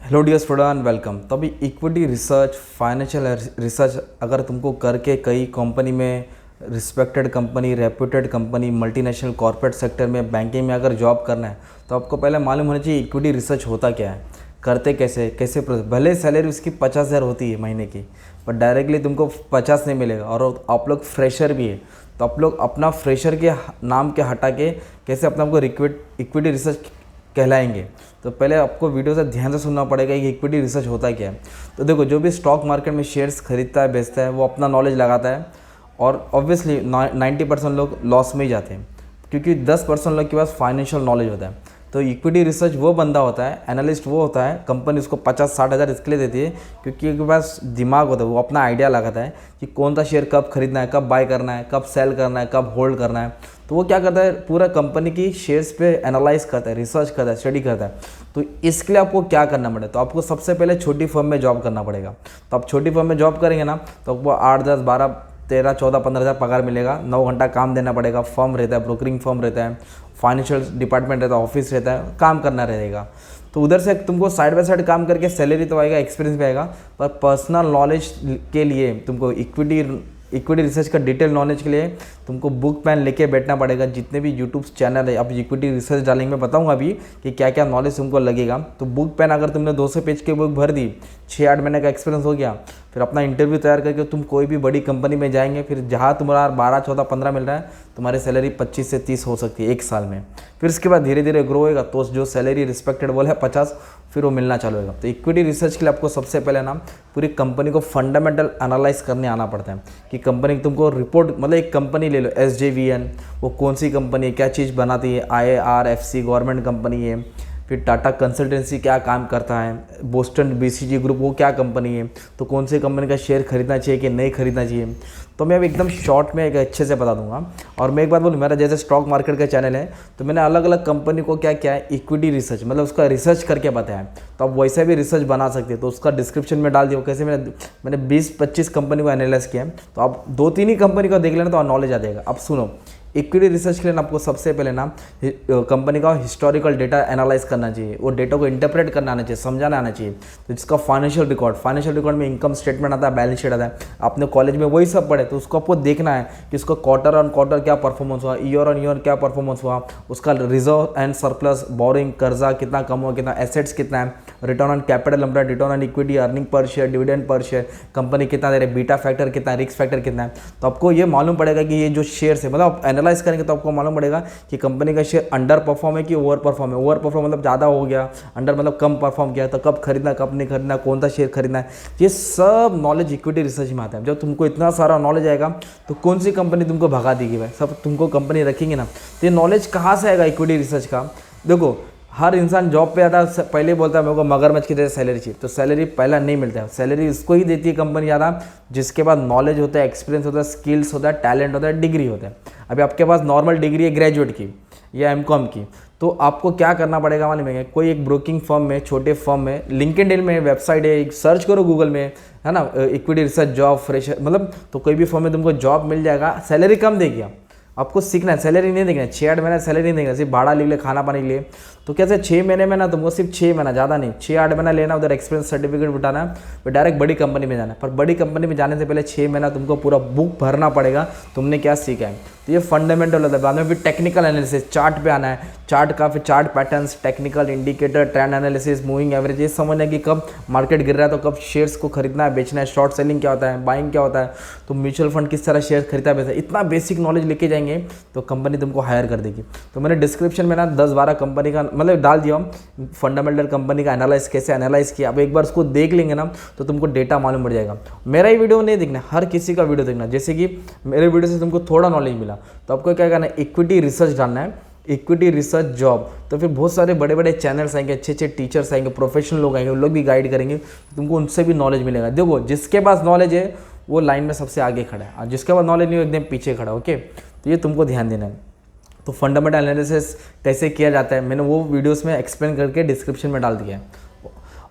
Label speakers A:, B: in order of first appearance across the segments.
A: Hello dear student, welcome. तो अभी equity research, financial research अगर तुमको करके कई कंपनी में, respected company, reputed company, multinational corporate sector में, बैंकिंग में अगर जॉब करना है तो आपको पहले मालूम होना चाहिए इक्विटी रिसर्च होता क्या है, करते कैसे कैसे भले सैलरी उसकी 50,000 होती है महीने की, पर डायरेक्टली तुमको 50 नहीं मिलेगा। और आप लोग फ्रेशर भी है तो आप लोग अपना फ्रेशर के नाम के हटा के कैसे अपना आपको इक्विटी रिसर्च कहलाएंगे। तो पहले आपको वीडियो से ध्यान से सुनना पड़ेगा कि इक्विटी रिसर्च होता क्या है। तो देखो, जो भी स्टॉक मार्केट में शेयर्स खरीदता है, बेचता है, वो अपना नॉलेज लगाता है और ऑब्वियसली 90% लोग लॉस में ही जाते हैं क्योंकि 10% लोग के पास फाइनेंशियल नॉलेज होता है। तो इक्विटी रिसर्च वो बंदा होता है, एनालिस्ट वो होता है, कंपनी उसको 50-60 हज़ार इसके लिए देती है क्योंकि उनके पास दिमाग होता है, वो अपना आइडिया लगाता है कि कौन सा शेयर कब खरीदना है, कब बाय करना है, कब सेल करना है, कब होल्ड करना है। तो वो क्या करता है, पूरा कंपनी की शेयर्स पे एनालाइज करता है, रिसर्च करता है, स्टडी करता है। तो इसके लिए आपको क्या करना पड़ेगा, तो आपको सबसे पहले छोटी फर्म में जॉब करना पड़ेगा। तो आप छोटी फर्म में जॉब करेंगे ना तो आपको 8, 10, 12, 13, 14, 15 हज़ार पगार मिलेगा। 9 घंटा काम देना पड़ेगा, फर्म रहता है, ब्रोकरिंग फर्म रहता है, फाइनेंशियल डिपार्टमेंट रहता है, ऑफिस रहता है, काम करना रहेगा। तो उधर से तुमको साइड बाय साइड काम करके सैलरी तो आएगा, एक्सपीरियंस भी आएगा, पर पर्सनल नॉलेज के लिए तुमको इक्विटी रिसर्च का डिटेल नॉलेज के लिए तुमको बुक पेन लेके बैठना पड़ेगा। जितने भी यूट्यूब चैनल है, अब इक्विटी रिसर्च डालेंगे, मैं बताऊंगा अभी कि क्या क्या नॉलेज तुमको लगेगा। तो बुक पेन अगर तुमने 200 पेज की बुक भर दी, 6-8 महीने का एक्सपीरियंस हो गया, फिर अपना इंटरव्यू तैयार करके तुम कोई भी बड़ी कंपनी में जाएंगे, फिर जहाँ तुम्हारा 12, 14, 15 मिल रहा है, तुम्हारी सैलरी 25 से 30 हो सकती है एक साल में। फिर उसके बाद धीरे धीरे ग्रो होएगा तो जो सैलरी रिस्पेक्टेड बोल है 50, फिर वो मिलना चालू होगा। तो इक्विटी रिसर्च के लिए आपको सबसे पहले ना पूरी कंपनी को फंडामेंटल एनालाइज करने आना पड़ता है कि कंपनी तुमको रिपोर्ट, मतलब एक कंपनी ले लो SJVN, वो कौन सी कंपनी है, क्या चीज़ बनाती है, IARFC गवर्नमेंट कंपनी है। फिर टाटा कंसल्टेंसी क्या काम करता है, बोस्टन BCG ग्रुप वो क्या कंपनी है, तो कौन सी कंपनी का शेयर खरीदना चाहिए कि नहीं खरीदना चाहिए। तो मैं अब एकदम शॉर्ट में एक अच्छे से बता दूंगा। और मैं एक बात बोलूँ, मेरा जैसे स्टॉक मार्केट का चैनल है तो मैंने अलग अलग कंपनी को क्या क्या है इक्विटी रिसर्च, मतलब उसका रिसर्च करके बताया। तो आप वैसे भी रिसर्च बना सकते हैं, तो उसका डिस्क्रिप्शन में डाल दिया कैसे मैंने 20-25 कंपनी को एनालाइज किया है। तो आप 2-3 ही कंपनी को देख लेना तो नॉलेज आ जाएगा। अब सुनो, इक्विटी रिसर्च के लिए आपको सबसे पहले ना कंपनी का हिस्टोरिकल डेटा एनालाइज करना चाहिए, वो डेटा को इंटरप्रेट करना आना चाहिए, समझाना आना चाहिए। तो जिसका फाइनेंशियल रिकॉर्ड में इनकम स्टेटमेंट आता है, बैलेंस शीट आता है, आपने कॉलेज में वही सब पढ़े, तो उसको आपको देखना है कि उसका क्वार्टर ऑन क्वार्टर क्या परफॉर्मेंस हुआ, ईयर ऑन ईयर क्या परफॉर्मेंस हुआ, उसका रिजर्व एंड सरप्लस, बोरिंग, कर्जा कितना कम हुआ, कितना एसेट्स कितना है, return on capital employed, return on equity, earning per share, dividend per share, company कितना दे रही है, बीटा फैक्टर कितना है, रिस्क फैक्टर कितना है। तो आपको ये मालूम पड़ेगा कि ये जो शेयर है, मतलब एनालाइज करेंगे तो आपको मालूम पड़ेगा कि कंपनी का शेयर अंडर परफॉर्म है कि ओवर परफॉर्म है। ओवर परफॉर्म मतलब ज़्यादा हो गया, अंडर मतलब कम परफॉर्म किया, तो कब खरीदना, कब नहीं खरीदना, कौन सा शेयर खरीदना है, ये सब नॉलेज इक्विटी रिसर्च में आता है। जब तुमको इतना सारा नॉलेज आएगा तो कौन सी कंपनी तुमको भगा देगी भाई, सब तुमको कंपनी रखेंगे ना। तो ये नॉलेज कहाँ से आएगा इक्विटी रिसर्च का। देखो, हर इंसान जॉब पे आता है, पहले बोलता है मेरे को मगरमच्छ की तरह सैलरी चाहिए, तो सैलरी पहला नहीं मिलता है। सैलरी उसको ही देती है कंपनी ज़्यादा जिसके पास नॉलेज होता है, एक्सपीरियंस होता है, स्किल्स होता है, टैलेंट होता है, डिग्री होता है। अभी आपके पास नॉर्मल डिग्री है ग्रेजुएट की या MCOM की, तो आपको क्या करना पड़ेगा मालूम है, कोई एक ब्रोकिंग फर्म में, छोटे फर्म में, लिंक्डइन में वेबसाइट है, सर्च करो गूगल में, है ना, इक्विटी रिसर्च जॉब फ्रेशर, मतलब तो कोई भी फर्म में तुमको जॉब मिल जाएगा। सैलरी कम देगी, आपको सीखना है, सैलरी नहीं देखना है, 6-8 महीने सैलरी नहीं देखना, सिर्फ भाड़ा लिख ले, खाना पानी के लिए। तो कैसे 6 महीने में ना तुमको सिर्फ 6 महीना, ज़्यादा नहीं, 6-8 महीना लेना, उधर एक्सपीरियंस सर्टिफिकेट उठाना है, फिर डायरेक्ट बड़ी कंपनी में जाना है। पर बड़ी कंपनी में जाने से पहले 6 महीना तुमको पूरा बुक भरना पड़ेगा, तुमने क्या सीखा है। तो ये फंडामेंटल होता है। बाद में फिर टेक्निकल एनालिसिस, चार्ट पे आना है, चार्ट का, फिर chart patterns, technical indicator, trend analysis, moving average, ये समझना है कि कब मार्केट गिर रहा है तो कब शेयर्स को खरीदना है, बेचना है, शॉर्ट सेलिंग क्या होता है, बाइंग क्या होता है, तो म्यूचुअल फंड किस तरह शेयर खरीदा बेचा, इतना बेसिक नॉलेज लेके जाएंगे तो कंपनी तुमको हायर कर देगी। तो मैंने डिस्क्रिप्शन में ना 10-12 कंपनी का मतलब डाल दिया, फंडामेंटल कंपनी का एनालाइज कैसे एनालाइज किया। अब एक बार उसको देख लेंगे ना तो तुमको डेटा मालूम पड़ जाएगा। मेरा ही वीडियो नहीं देखना, हर किसी का वीडियो देखना। जैसे कि मेरे वीडियो से तुमको थोड़ा नॉलेज मिला तो आपको क्या करना है, इक्विटी रिसर्च डालना है, इक्विटी रिसर्च जॉब। तो फिर बहुत सारे बड़े बड़े चैनल्स आएंगे, अच्छे अच्छे टीचर्स आएंगे, प्रोफेशनल लोग आएंगे, उन लोग भी गाइड करेंगे, तुमको उनसे भी नॉलेज मिलेगा। देखो, जिसके पास नॉलेज है वो लाइन में सबसे आगे खड़ा है, और जिसके पास नॉलेज नहीं है एकदम पीछे खड़ा। ओके, तो ये तुमको ध्यान देना है। तो फंडामेंटल एनालिसिस कैसे किया जाता है मैंने वो वीडियोस में एक्सप्लेन करके डिस्क्रिप्शन में डाल दिया है।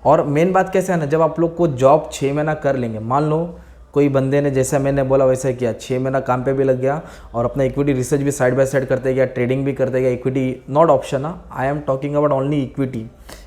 A: और मेन बात कैसे है ना, जब आप लोग को जॉब 6 महीना कर लेंगे, मान लो कोई बंदे ने जैसा मैंने बोला वैसा किया, 6 महीना काम पे भी लग गया और अपना इक्विटी रिसर्च भी साइड बाय साइड करते गया, ट्रेडिंग भी करते गया। Equity not option, I am talking about only equity.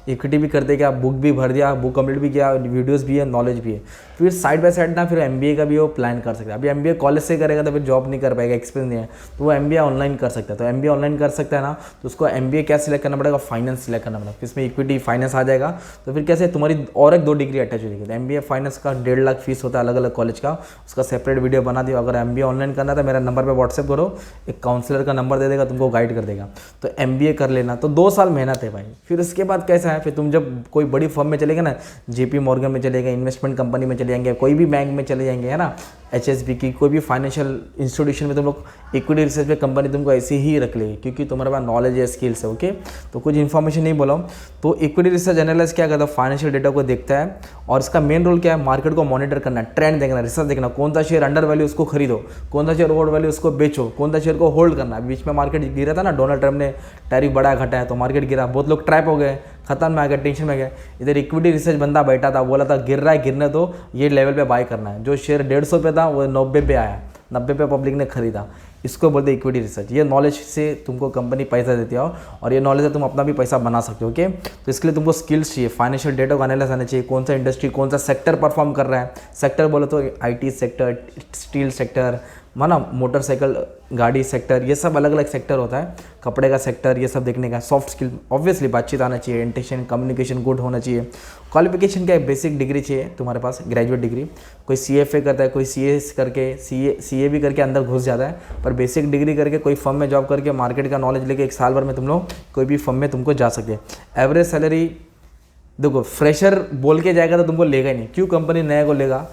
A: Equity भी कर देगा, बुक भी भर दिया, बुक कंप्लीट भी किया, वीडियोस भी है, नॉलेज भी है, फिर साइड बाय साइड ना फिर एमबीए का भी वो प्लान कर सकता है। अभी एमबीए कॉलेज से करेगा तो फिर जॉब नहीं कर पाएगा, एक्सपीरियंस नहीं है, तो वो एमबीए ऑनलाइन कर सकता है। तो एमबीए ऑनलाइन कर सकता है ना, तो उसको एमबीए क्या सिलेक्ट करना पड़ेगा, फाइनेंस सिलेक्ट करना पड़ेगा, इसमें इक्विटी फाइनेंस आ जाएगा। तो फिर कैसे तुम्हारी और एक 2 डिग्री अटैच हो जाएगी। तो एमबीए फाइनेंस का 1.5 लाख फीस होता है अलग अलग कॉलेज का, उसका सेपरेट वीडियो बना दिया। अगर एमबीए ऑनलाइन करना था मेरा नंबर पर व्हाट्सएप करो, एक काउंसलर का नंबर दे देगा, तुमको गाइड कर देगा। तो एमबीए कर लेना, तो 2 साल मेहनत है भाई। फिर उसके बाद कैसा है, फिर तुम जब कोई बड़ी फर्म में चलेगा ना, जेपी मॉर्गन में चलेगा, इन्वेस्टमेंट कंपनी में चले जाएंगे, कोई भी बैंक में चले जाएंगे, है ना, एचएसबी की कोई भी फाइनेंशियल इंस्टीट्यूशन में तुम लोग इक्विटी रिसर्च पे कंपनी तुमको ऐसे ही रख लेगी, क्योंकि तुम्हारे पास नॉलेज है, स्किल्स है। ओके, तो कुछ इन्फॉर्मेशन नहीं बोला हूँ। तो इक्विटी रिसर्च एनालिस्ट क्या करता है, फाइनेंशियल डेटा को देखता है, और इसका मेन रोल क्या है, मार्केट को मॉनिटर करना, ट्रेंड देखना, रिसर्च देखना, कौन सा शेयर अंडर वैल्यू उसको खरीदो, कौन सा शेयर ओवर वैल्यू उसको बेचो, कौन सा शेयर को होल्ड करना। बीच में मार्केट गिरा था ना, डोनाल्ड ट्रम्प ने टैरिफ बढ़ाया घटाया तो मार्केट गिरा, बहुत लोग ट्रैप हो गए, खत्म में आ गए, टेंशन में गए। इधर इक्विटी रिसर्च बंदा बैठा था, बोला था गिर रहा है, गिरने दो, ये लेवल पे बाय करना है। जो शेयर 150 पे था वो 90 पे आया, 90 पे पब्लिक ने खरीदा, इसको बोलते हैं इक्विटी रिसर्च। ये नॉलेज से तुमको कंपनी पैसा देती है, और ये नॉलेज से तुम अपना भी पैसा बना सकते हो। ओके, तो इसके लिए तुमको स्किल्स चाहिए, फाइनेंशियल डेटा को एनालाइज आना चाहिए, कौन सा इंडस्ट्री, कौन सा सेक्टर परफॉर्म कर रहा है। सेक्टर बोले तो आईटी सेक्टर, स्टील सेक्टर, माना मोटरसाइकिल गाड़ी सेक्टर, ये सब अलग अलग सेक्टर होता है, कपड़े का सेक्टर, ये सब देखने का। सॉफ्ट स्किल ऑब्वियसली बातचीत आना चाहिए, इंटेंशन कम्युनिकेशन गुड होना चाहिए। क्वालिफिकेशन क्या है, बेसिक डिग्री चाहिए तुम्हारे पास, ग्रेजुएट डिग्री। कोई सीएफए करता है, कोई सीएस करके सीए भी करके अंदर घुस जाता है, पर बेसिक डिग्री करके कोई फर्म में जॉब करके मार्केट का नॉलेज लेके 1 साल भर में तुम लोग कोई भी फर्म में तुमको जा सकते हैं। एवरेज सैलरी देखो, फ्रेशर बोल के जाएगा तो तुमको लेगा ही नहीं। क्यों कंपनी नए को लेगा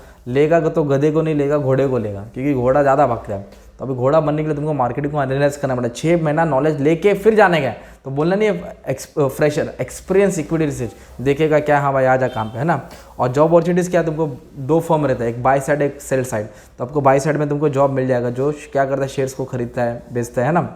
A: तो गधे को नहीं लेगा, घोड़े को लेगा, क्योंकि घोड़ा ज़्यादा भागता है। तो अभी घोड़ा बनने के लिए तुमको मार्केटिंग को एनालाइज करना पड़ेगा, 6 महीना नॉलेज लेके फिर जाने का। तो बोलना नहीं है फ्रेशर, एक्सपीरियंस इक्विटी रिसर्च देखेगा क्या, हाँ भाई आ जा काम पे, है ना। और जॉब अपॉर्चुनिटीज़ क्या है, तुमको 2 फर्म रहता है, एक बाय साइड एक सेल साइड। तो आपको बाय साइड में तुमको जॉब मिल जाएगा, जो क्या करता है, शेयर्स को खरीदता है, बेचता है ना।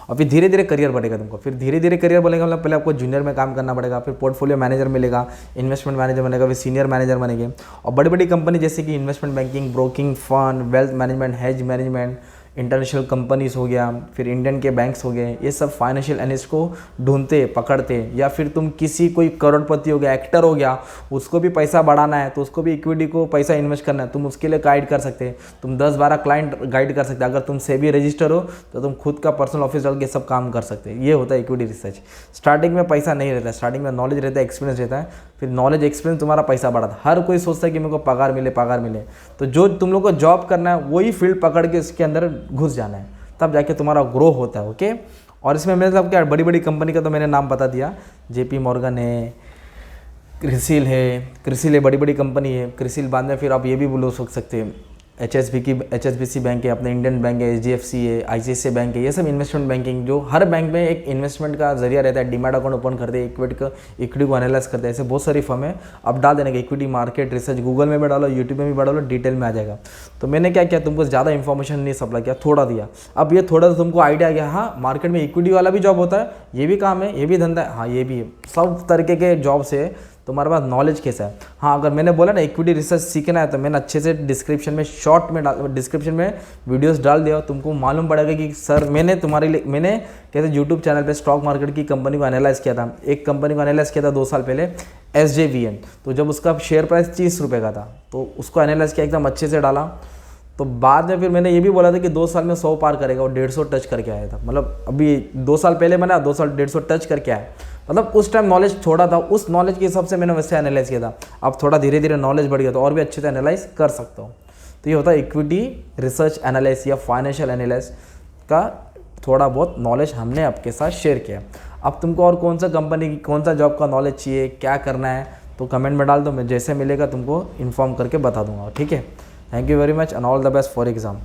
A: और फिर धीरे धीरे करियर बढ़ेगा तुमको। फिर धीरे धीरे करियर बढ़ेगा, मतलब पहले आपको जूनियर में काम करना पड़ेगा, फिर पोर्टफोलियो मैनेजर मिलेगा, इन्वेस्टमेंट मैनेजर बनेगा, फिर सीनियर मैनेजर बनेंगे। और बड़ी बड़ी कंपनी जैसे कि investment banking, broking, fund, wealth management, hedge management, international companies हो गया, फिर इंडियन के बैंक्स हो गए, ये सब फाइनेंशियल एनालिस्ट को ढूंढते पकड़ते। या फिर तुम किसी कोई करोड़पति हो गया, एक्टर हो गया, उसको भी पैसा बढ़ाना है तो उसको भी इक्विटी को पैसा इन्वेस्ट करना है, तुम उसके लिए गाइड कर सकते हैं। तुम 10-12 क्लाइंट गाइड कर सकते हैं। अगर तुम सेबी रजिस्टर हो तो तुम खुद का पर्सनल ऑफिस डाल के सब काम कर सकते हैं। ये होता है इक्विटी रिसर्च। स्टार्टिंग में पैसा नहीं रहता है, स्टार्टिंग में नॉलेज रहता है, एक्सपीरियंस रहता है, फिर नॉलेज एक्सपीरियंस तुम्हारा पैसा बढ़ाता है। हर कोई सोचता है कि मेरे को पगार मिले, तो जो तुम लोग को जॉब करना है वही फील्ड पकड़ के इसके अंदर घुस जाना है, तब जाके तुम्हारा ग्रो होता है। ओके, और इसमें मेरे साथ क्या बड़ी बड़ी कंपनी का तो मैंने नाम बता दिया, जेपी मॉर्गन है, क्रिसिल है, बड़ी बड़ी कंपनी है। क्रिसिल बाद में फिर आप ये भी बोलो सोच सकते हैं, HSBC बैंक है, अपने इंडियन बैंक है, HDFC है, ICICI बैंक है, ये सब इन्वेस्टमेंट बैंकिंग, जो हर बैंक में एक इन्वेस्टमेंट का जरिया रहता है। डीमैट अकाउंट ओपन करते हैं, इक्विटी को एनालाइज करते हैं, ऐसे बहुत सारी फर्म है। अब डाल देने का इक्विटी मार्केट रिसर्च, गूगल में भी डालो, यूट्यूब में भी डालो, डिटेल में आ जाएगा। तो मैंने क्या किया, तुमको ज़्यादा इन्फॉर्मेशन नहीं सप्लाई किया, थोड़ा दिया। अब ये थोड़ा सा तुमको आइडिया गया, हाँ मार्केट में इक्विटी वाला भी जॉब होता है, ये भी काम है, ये भी धंधा है, हाँ ये भी है। सब तरीके के जॉब से तुम्हारे पास नॉलेज कैसा है। हाँ, अगर मैंने बोला ना इक्विटी रिसर्च सीखना है तो मैंने अच्छे से डिस्क्रिप्शन में शॉर्ट में डिस्क्रिप्शन में वीडियोस डाल दिया, तुमको मालूम पड़ेगा कि सर मैंने तुम्हारे लिए, मैंने कहते यूट्यूब चैनल पे स्टॉक मार्केट की कंपनी को एनालाइज किया था। एक कंपनी को एनालाइज किया था 2 साल पहले, SJVN। तो जब उसका शेयर प्राइस 30 रुपये का था तो उसको एनालाइज किया, एकदम अच्छे से डाला। तो बाद में फिर मैंने ये भी बोला था कि 2 साल में 100 पार करेगा, और 150 टच करके आया था। मतलब अभी 2 साल पहले मैंने 2 साल 150 टच करके आया, मतलब उस टाइम नॉलेज थोड़ा था, उस नॉलेज के हिसाब से मैंने वैसे एनालाइज किया था। अब थोड़ा धीरे धीरे नॉलेज बढ़ गया तो और भी अच्छे से एनालाइज कर सकता हूँ। तो ये होता है इक्विटी रिसर्च एनालिसिस या फाइनेंशियल एनालिसिस का थोड़ा बहुत नॉलेज हमने आपके साथ शेयर किया। अब तुमको और कौन सा कंपनी की कौन सा जॉब का नॉलेज चाहिए, क्या करना है, तो कमेंट में डाल दो, मैं जैसे मिलेगा तुमको इन्फॉर्म करके बता दूंगा। ठीक है, thank you very much and all the best for exam.